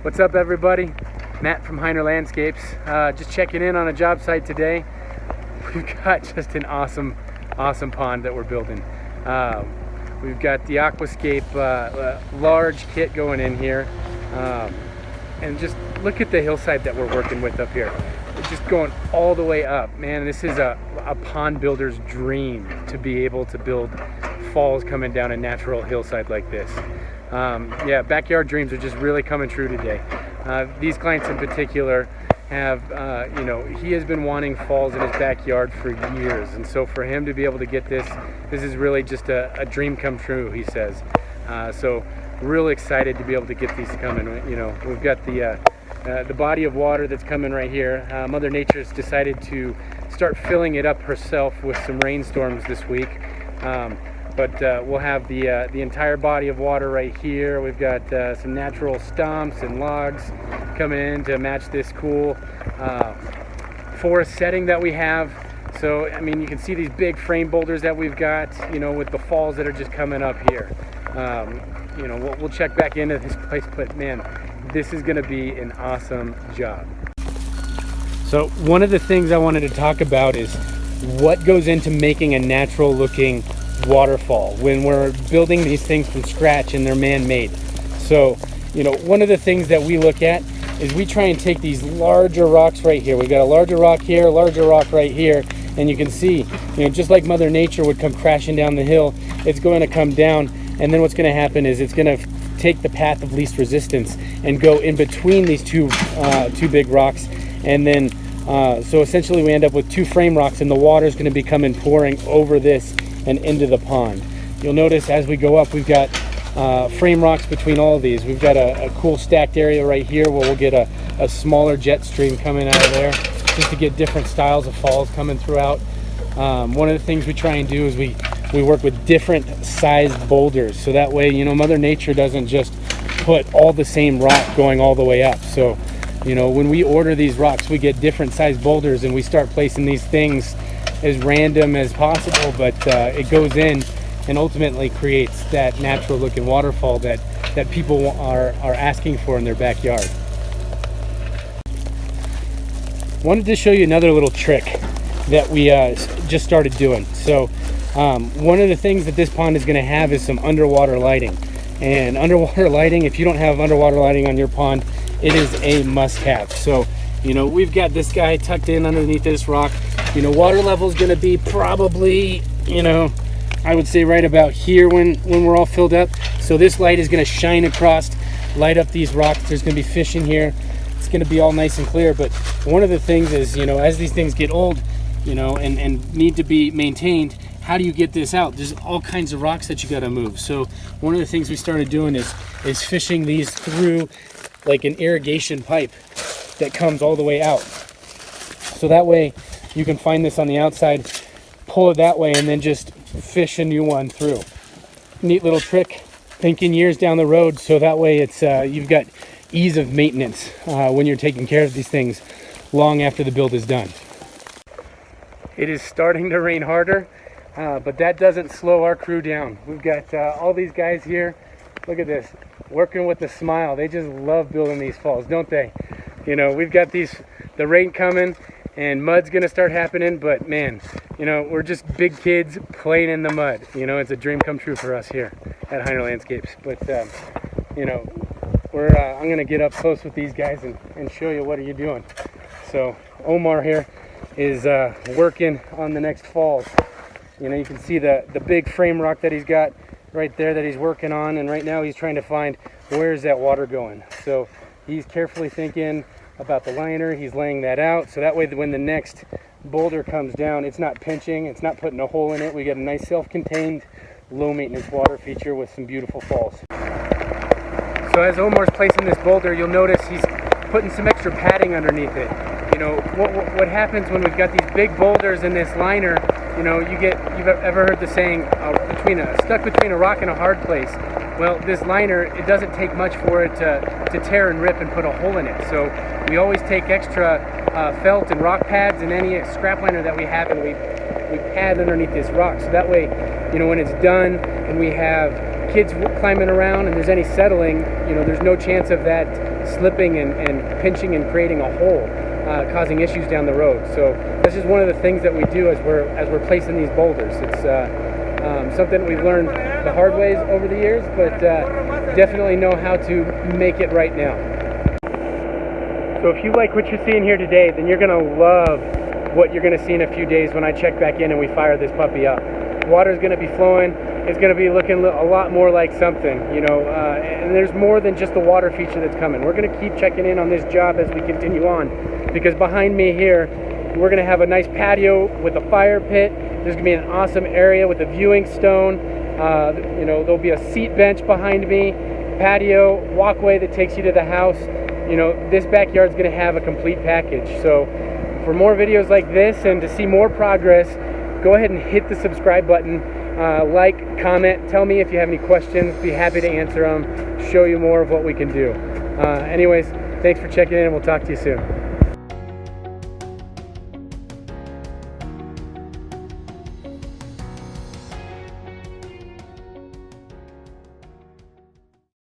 What's up, everybody? Matt from Hiner Landscapes. Just checking in on a job site today. We've got just an awesome pond that we're building. We've got the aquascape large kit going in here, and just look at the hillside that we're working with up here. It's just going all the way up. Man, this is a pond builder's dream to be able to build falls coming down a natural hillside like this. Yeah, backyard dreams are just really coming true today. These clients in particular have, he has been wanting falls in his backyard for years, and so for him to be able to get this is really just a dream come true, he says. So really excited to be able to get these coming. We've got the body of water that's coming right here. Mother Nature's decided to start filling it up herself with some rainstorms this week. But we'll have the entire body of water right here. We've got some natural stumps and logs coming in to match this cool forest setting that we have. So, I mean, you can see these big frame boulders that we've got, with the falls that are just coming up here. We'll check back into this place, but man, this is gonna be an awesome job. So one of the things I wanted to talk about is what goes into making a natural looking waterfall when we're building these things from scratch and they're man-made. So, one of the things that we look at is we try and take these larger rocks right here. We've got a larger rock here, a larger rock right here, and you can see, just like Mother Nature would come crashing down the hill, it's going to come down, and then what's going to happen is it's going to take the path of least resistance and go in between these two big rocks, and then so essentially we end up with two frame rocks, and the water is going to be coming pouring over this and into the pond. You'll notice as we go up, we've got frame rocks between all of these. We've got a cool stacked area right here where we'll get a smaller jet stream coming out of there, just to get different styles of falls coming throughout. One of the things we try and do is we work with different sized boulders, so that way Mother Nature doesn't just put all the same rock going all the way up. So when we order these rocks, we get different sized boulders, and we start placing these things as random as possible, but it goes in and ultimately creates that natural looking waterfall that people are asking for in their backyard. Wanted to show you another little trick that we just started doing. So one of the things that this pond is going to have is some underwater lighting. And underwater lighting, if you don't have underwater lighting on your pond, it is a must-have. So we've got this guy tucked in underneath this rock. Water level is going to be probably, I would say right about here when we're all filled up. So this light is going to shine across, light up these rocks. There's going to be fish in here. It's going to be all nice and clear. But one of the things is, as these things get old, and need to be maintained, how do you get this out? There's all kinds of rocks that you got to move. So one of the things we started doing is fishing these through like an irrigation pipe that comes all the way out. So that way you can find this on the outside, pull it that way, and then just fish a new one through. Neat little trick, thinking years down the road, so that way it's you've got ease of maintenance when you're taking care of these things long after the build is done. It is starting to rain harder, but that doesn't slow our crew down. We've got all these guys here, look at this, working with a smile. They just love building these falls, don't they? We've got the rain coming, and mud's gonna start happening, but man, we're just big kids playing in the mud. It's a dream come true for us here at Hiner Landscapes. But I'm gonna get up close with these guys and show you what are you doing. So Omar here is working on the next falls. You can see the big frame rock that he's got right there that he's working on, and right now he's trying to find where's that water going. So he's carefully thinking about the liner. He's laying that out so that way when the next boulder comes down, it's not pinching, it's not putting a hole in it. We get a nice self-contained low maintenance water feature with some beautiful falls. So as Omar's placing this boulder, you'll notice he's putting some extra padding underneath it. What happens when we've got these big boulders in this liner, you've ever heard the saying, stuck between a rock and a hard place. Well, this liner, it doesn't take much for it to tear and rip and put a hole in it. So we always take extra felt and rock pads and any scrap liner that we have, and we pad underneath this rock. So that way, when it's done and we have kids climbing around and there's any settling, you know, there's no chance of that slipping and pinching and creating a hole, causing issues down the road. So this is one of the things that we do as we're placing these boulders. It's something we've learned the hard ways over the years, but definitely know how to make it right now. So if you like what you're seeing here today, then you're going to love what you're going to see in a few days when I check back in and we fire this puppy up. Water's going to be flowing. It's going to be looking a lot more like something, you know, and there's more than just the water feature that's coming. We're going to keep checking in on this job as we continue on, because behind me here, we're going to have a nice patio with a fire pit. There's going to be an awesome area with a viewing stone. You know, there'll be a seat bench behind me, patio, walkway that takes you to the house. You know, this backyard's going to have a complete package. So for more videos like this and to see more progress, go ahead and hit the subscribe button, like, comment, tell me if you have any questions. Be happy to answer them, show you more of what we can do. Anyways, thanks for checking in, and we'll talk to you soon.